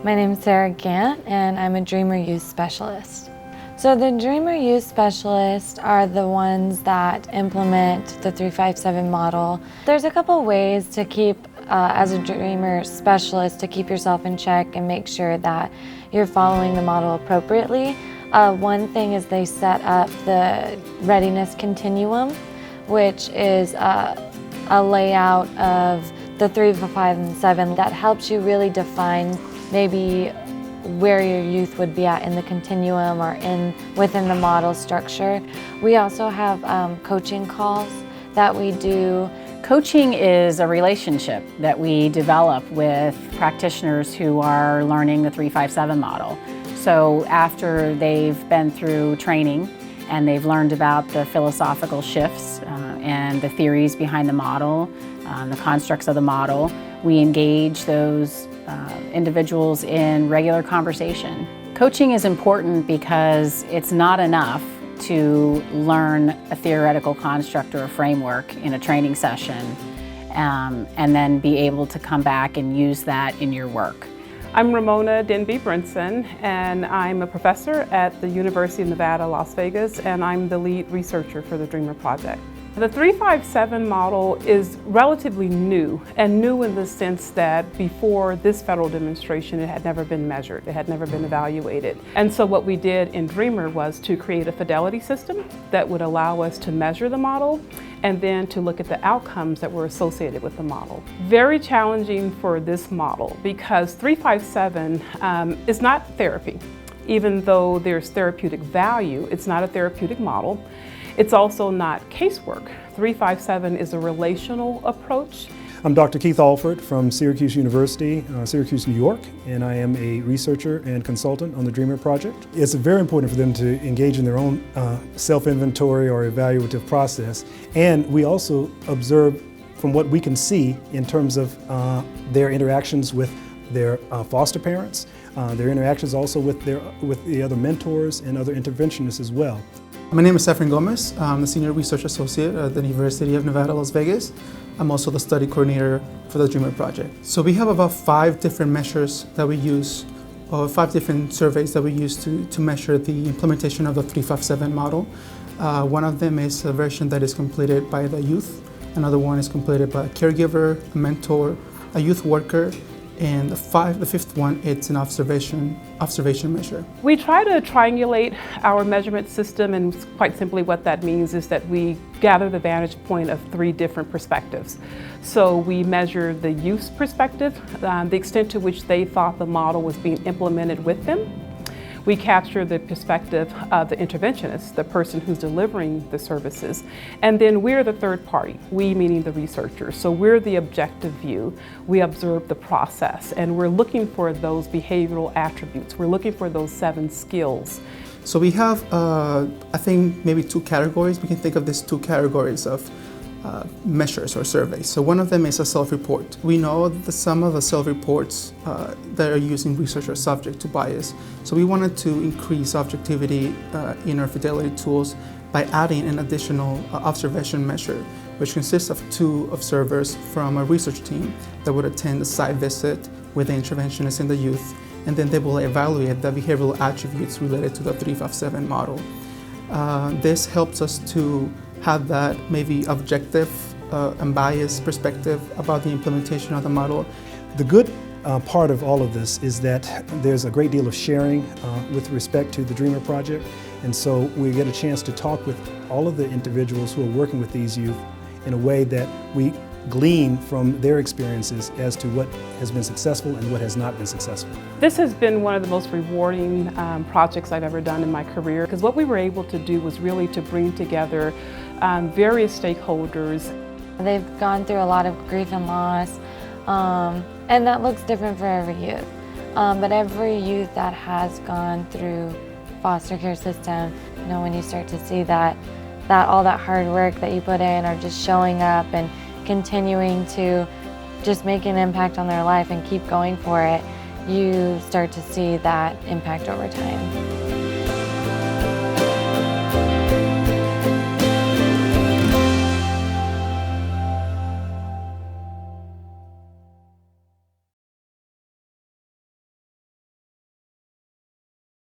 My name is Sarah Gant, and I'm a DREAMR Youth Specialist. So the DREAMR Youth Specialists are the ones that implement the 357 model. There's a couple ways to keep, as a DREAMR Specialist, to keep yourself in check and make sure that you're following the model appropriately. One thing is they set up the readiness continuum, which is a layout of the 3, 5, and 7 that helps you really define maybe where your youth would be at in the continuum or within the model structure. We also have coaching calls that we do. Coaching is a relationship that we develop with practitioners who are learning the 357 model. So after they've been through training and they've learned about the philosophical shifts and the theories behind the model, the constructs of the model, we engage those individuals in regular conversation. Coaching is important because it's not enough to learn a theoretical construct or a framework in a training session and then be able to come back and use that in your work. I'm Ramona Denby Brinson, and I'm a professor at the University of Nevada, Las Vegas, and I'm the lead researcher for the DREAMR project. The 357 model is relatively new, and new in the sense that before this federal demonstration it had never been measured, it had never been evaluated. And so what we did in DREAMR was to create a Fidelity system that would allow us to measure the model and then to look at the outcomes that were associated with the model. Very challenging for this model because 357 is not therapy. Even though there's therapeutic value, it's not a therapeutic model. It's also not casework. 357 is a relational approach. I'm Dr. Keith Alford from Syracuse University, Syracuse, New York, and I am a researcher and consultant on the DREAMR project. It's very important for them to engage in their own self-inventory or evaluative process, and we also observe from what we can see in terms of their interactions with their foster parents, their interactions also with the other mentors and other interventionists as well. My name is Efren Gomez. I'm the Senior Research Associate at the University of Nevada, Las Vegas. I'm also the study coordinator for the DREAMR project. So we have about 5 different measures that we use, or 5 different surveys that we use to measure the implementation of the 357 model. One of them is a version that is completed by the youth. Another one is completed by a caregiver, a mentor, a youth worker, and the 5th one, it's an observation measure. We try to triangulate our measurement system, and quite simply what that means is that we gather the vantage point of 3 different perspectives. So we measure the youth's perspective, the extent to which they thought the model was being implemented with them. We capture the perspective of the interventionist, the person who's delivering the services, and then we're the third party, we meaning the researchers. So we're the objective view. We observe the process, and we're looking for those behavioral attributes. We're looking for those 7 skills. So we have, I think, maybe 2 categories. We can think of these 2 categories of measures or surveys. So one of them is a self-report. We know that some of the self-reports that are used in research are subject to bias. So we wanted to increase objectivity in our Fidelity tools by adding an additional observation measure, which consists of 2 observers from a research team that would attend a site visit with the interventionists and the youth, and then they will evaluate the behavioral attributes related to the 357 model. This helps us to have that maybe objective, unbiased perspective about the implementation of the model. The good part of all of this is that there's a great deal of sharing with respect to the DREAMR project, and so we get a chance to talk with all of the individuals who are working with these youth in a way that we glean from their experiences as to what has been successful and what has not been successful. This has been one of the most rewarding projects I've ever done in my career, because what we were able to do was really to bring together various stakeholders. They've gone through a lot of grief and loss, and that looks different for every youth. But every youth that has gone through foster care system, you know, when you start to see that all that hard work that you put in are just showing up and continuing to just make an impact on their life and keep going for it, you start to see that impact over time.